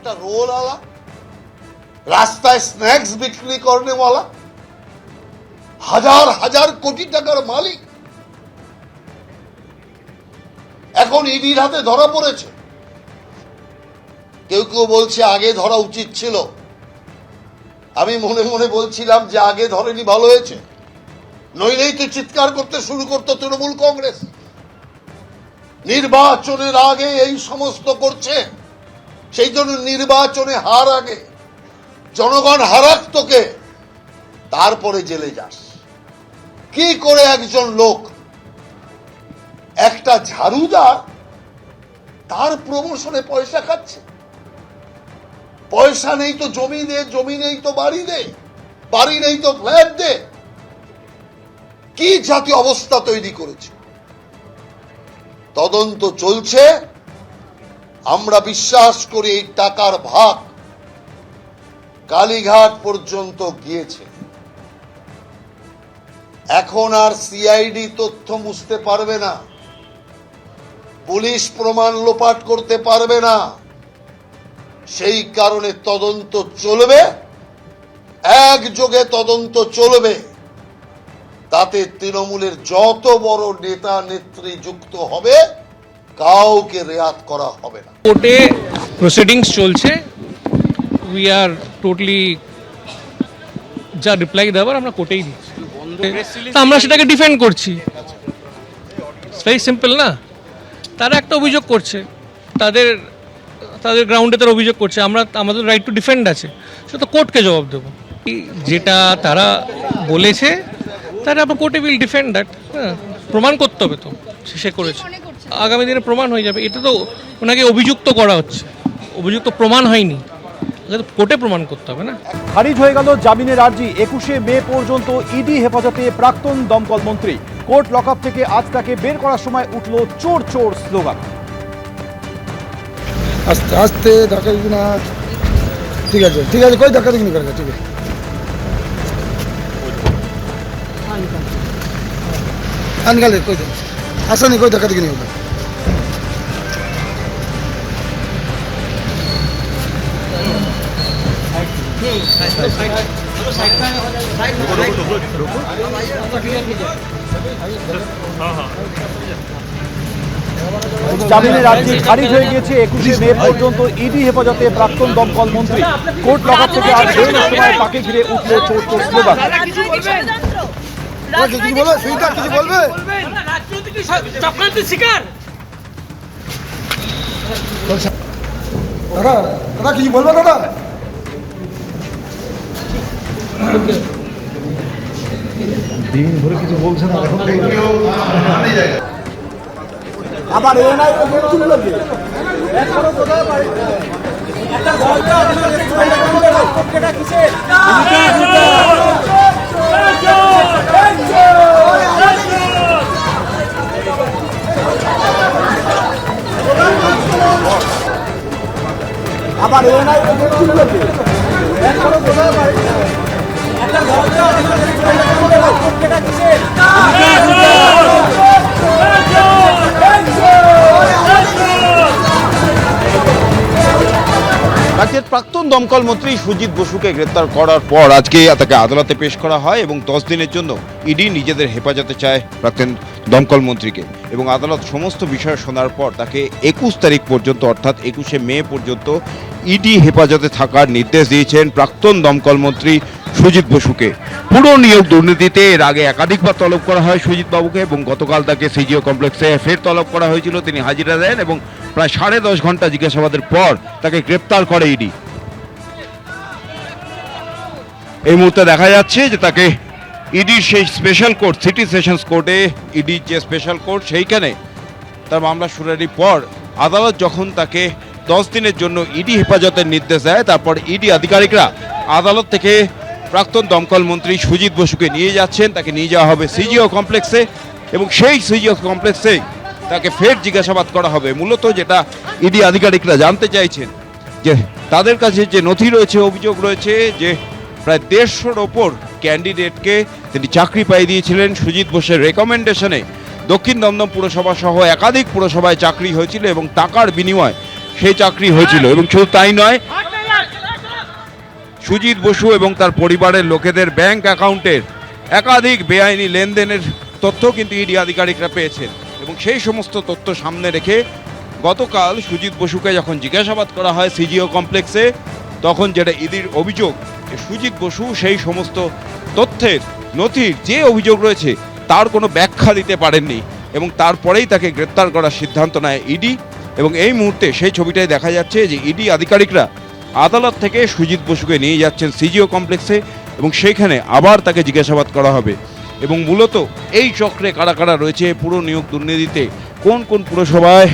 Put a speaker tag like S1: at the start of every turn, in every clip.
S1: একটা রোল আলা, রাস্তায় স্ন্যাক্স বিক্রি করনেওয়ালা, হাজার হাজার কোটি টাকার মালিক এখন ইডির হাতে ধরা পড়েছে। কেউ কেউ বলছে আগে ধরা উচিত ছিল। আমি মনে মনে বলছিলাম যে আগে ধরেনি ভালো হয়েছে, নইলেই তো চিৎকার করতে শুরু করতো তৃণমূল কংগ্রেস। নির্বাচনের আগে এই সমস্ত করছে, সেই জন্য নির্বাচনে হার আগে জনগণ হারাক তোকে, তারপরে জেলে যাস। কি করে একজন লোক, একটা ঝাড়ুদার, তার প্রমোশনে পয়সা খাচ্ছে? পয়সা নেই তো জমি দে, জমি নেই তো বাড়ি দে, বাড়ি নেই তো ফ্ল্যাট দে। কি জাতীয় অবস্থা তৈরি করেছে? তদন্ত চলছে। আমরা বিশ্বাস করি এই টাকার ভাগ কালীঘাট পর্যন্ত গিয়েছে। এখন আর সিআইডি তথ্য মুছতে পারবে না, পুলিশ প্রমাণ লোপাট করতে পারবে না। সেই কারণে তদন্ত চলবে, একযোগে তদন্ত চলবে। তাতে তৃণমূলের যত বড় নেতা নেত্রী যুক্ত হবে, কাউকে রেয়াত করা হবে না।
S2: কোর্টে প্রসিডিংস চলছে। উই আর টোটালি যা রিপ্লাই দেওয়ার আমরা কোর্টেই দিচ্ছি, আমরা সেটাকে ডিফেন্ড করছি। ভেরি সিম্পল না? তারা একটা অভিযোগ করছে, তাদের তাদের গ্রাউন্ডে তারা অভিযোগ করছে, আমাদের রাইট টু ডিফেন্ড আছে, সেটা কোর্টকে জবাব দেবো। যেটা তারা বলেছে তারা আমরা কোর্টে উইল ডিফেন্ড দ্যাট। হ্যাঁ, প্রমাণ করতে হবে তো সে করেছে, আগামী দিনে প্রমাণ হয়ে যাবে। এটা তো ওনাকে অভিযুক্ত করা হচ্ছে, অভিযুক্ত প্রমাণ হয়নি, কোর্টে প্রমাণ করতে হবে না।
S3: খারিজ হয়ে গেল জামিনের আর্জি। 21শে মে পর্যন্ত ইডি হেফাজতে প্রাক্তন দমকল মন্ত্রী। কোর্ট লকআপ থেকে আজ তাকে বের করার সময় উঠল চোর চোর স্লোগান।
S4: আস্তে আস্তে ধাক্কা দিবি না। ঠিক আছে ঠিক আছে, কই ধাক্কা দিবি না, ঠিক আছে। আনগালে কই আসানি, কই ধাক্কা দিবি না।
S3: জামিনের আর্জি খারিজ হয়ে গিয়েছে। 21শে মে পর্যন্ত ইডি হেফাজতে প্রাক্তন দমকল মন্ত্রী। কোর্ট লকআপ থেকে আজ বেরোনোর সময় তাকে ঘিরে উঠল চোর চোর স্লোগান।
S4: কিছু বলবে সুইটা, কিছু বলবে? দাদা দাদা কিছু বলবে দাদা? দিন ধরে কিছু বলছে না, আবার এ নাই আবার এ নাই
S5: রাজ্যের প্রাক্তন দমকল মন্ত্রী সুজিত বসুকে গ্রেপ্তার করার পর আজকে তাকে আদালতে পেশ করা হয় এবং 10 দিনের জন্য ইডি নিজেদের হেফাজতে চায় প্রাক্তন দমকল মন্ত্রীকে, এবং আদালত সমস্ত বিষয় শোনার পর তাকে 21 তারিখ পর্যন্ত অর্থাৎ 21শে মে পর্যন্ত ইডি হেফাজতে থাকার নির্দেশ দিয়েছেন প্রাক্তন দমকল মন্ত্রী সুজিত বসুকে। পুরো নিয়োগ দুর্নীতিতে এর আগে একাধিকবার তলব করা হয় সুজিত বাবুকে, এবং গতকাল তাকে সিজিও কমপ্লেক্সে ফের তলব করা হয়েছিল। তিনি হাজিরা দেন এবং প্রায় 10.5 ঘন্টা জিজ্ঞাসাবাদের পর তাকে গ্রেপ্তার করে ইডি। এই মুহূর্তে দেখা যাচ্ছে যে তাকে ইডির সেই স্পেশাল কোর্ট, সিটি সেশনস কোর্টে ইডির যে স্পেশাল কোর্ট, সেইখানে তার মামলা শুনানির পর আদালত যখন তাকে 10 দিনের জন্য ইডি হেফাজতের নির্দেশ দেয়, তারপর ইডি আধিকারিকরা আদালত থেকে প্রাক্তন দমকল মন্ত্রী সুজিত বসুকে নিয়ে যাচ্ছেন। তাকে নিয়ে যাওয়া হবে সিজিও কমপ্লেক্সে এবং সেই সিজিও কমপ্লেক্সে তাকে ফের জিজ্ঞাসাবাদ করা হবে। মূলত যেটা ইডি আধিকারিকরা জানতে চাইছেন যে তাদের কাছে যে নথি রয়েছে, অভিযোগ রয়েছে যে প্রায় 150-র ওপর ক্যান্ডিডেটকে তিনি চাকরি পাইয়ে দিয়েছিলেন সুজিত বোসের রেকমেন্ডেশনে। দক্ষিণ দমদম পুরসভা সহ একাধিক পুরসভায় চাকরি হয়েছিল এবং টাকার বিনিময়ে সেই চাকরি হয়েছিল। এবং শুধু তাই নয়, সুজিত বসু এবং তার পরিবারের লোকেদের ব্যাংক অ্যাকাউন্টের একাধিক বেআইনি লেনদেনের তথ্য কিন্তু ইডি আধিকারিকরা পেয়েছেন। এবং সেই সমস্ত তথ্য সামনে রেখে গতকাল সুজিত বসুকে যখন জিজ্ঞাসাবাদ করা হয় সিজিও কমপ্লেক্সে, তখন যেটা ইডির অভিযোগ যে সুজিত বসু সেই সমস্ত তথ্যের নথির যে অভিযোগ রয়েছে তার কোনো ব্যাখ্যা দিতে পারেননি, এবং তারপরেই তাকে গ্রেপ্তার করার সিদ্ধান্ত নেয় ইডি। এবং এই মুহূর্তে সেই ছবিটাই দেখা যাচ্ছে যে ইডি আধিকারিকরা আদালত থেকে সুজিত বসুকে নিয়ে যাচ্ছেন সিজিও কমপ্লেক্সে, এবং সেইখানে আবার তাকে জিজ্ঞাসাবাদ করা হবে। এবং মূলত এই চক্রে কারা কারা রয়েছে, পুরো নিয়োগ দুর্নীতিতে কোন কোন পুরসভায়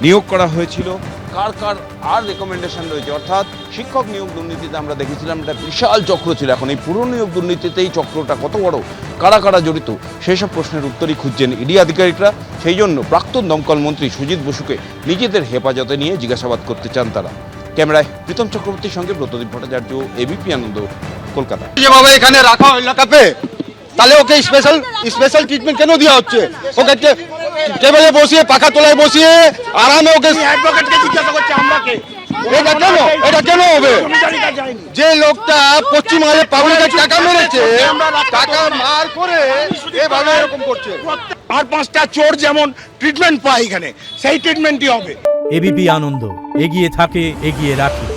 S5: নিয়োগ করা হয়েছিল, কার কার আর রেকমেন্ডেশন রয়েছে, অর্থাৎ শিক্ষক নিয়োগ দুর্নীতিতে আমরা দেখেছিলাম একটা বিশাল চক্র ছিল, এখন এই পুরো নিয়োগ দুর্নীতিতে এই চক্রটা কত বড়, কারা কারা জড়িত, সেই সব প্রশ্নের উত্তরই খুঁজছেন ইডি আধিকারিকরা। সেই জন্য প্রাক্তন দমকল মন্ত্রী সুজিত বসুকে নিজেদের হেফাজতে নিয়ে জিজ্ঞাসাবাদ করতে চান তারা। ক্যামেরায় প্রীতম চক্রবর্তীর সঙ্গে ব্রতদীপ ভট্টাচার্য, এবিপি আনন্দ, কলকাতা।
S6: যেভাবে এখানে রাখা এলাকাতে, তাহলে ওকে স্পেশাল ট্রিটমেন্ট কেন দেওয়া হচ্ছে? ওকে টেবিলে বসিয়ে, পাখা তলায় বসিয়ে আরামে ওকে এটা কেন হবে? যে লোকটা পশ্চিমবঙ্গের পাবলিকের টাকা মেরেছে, টাকা মার করে এভাবে এরকম করছে।
S7: আর 5টা চোর যেমন ট্রিটমেন্ট পায় এখানে, সেই ট্রিটমেন্টই হবে।
S8: এবিপি আনন্দ, এগিয়ে থাকে, এগিয়ে রাখে।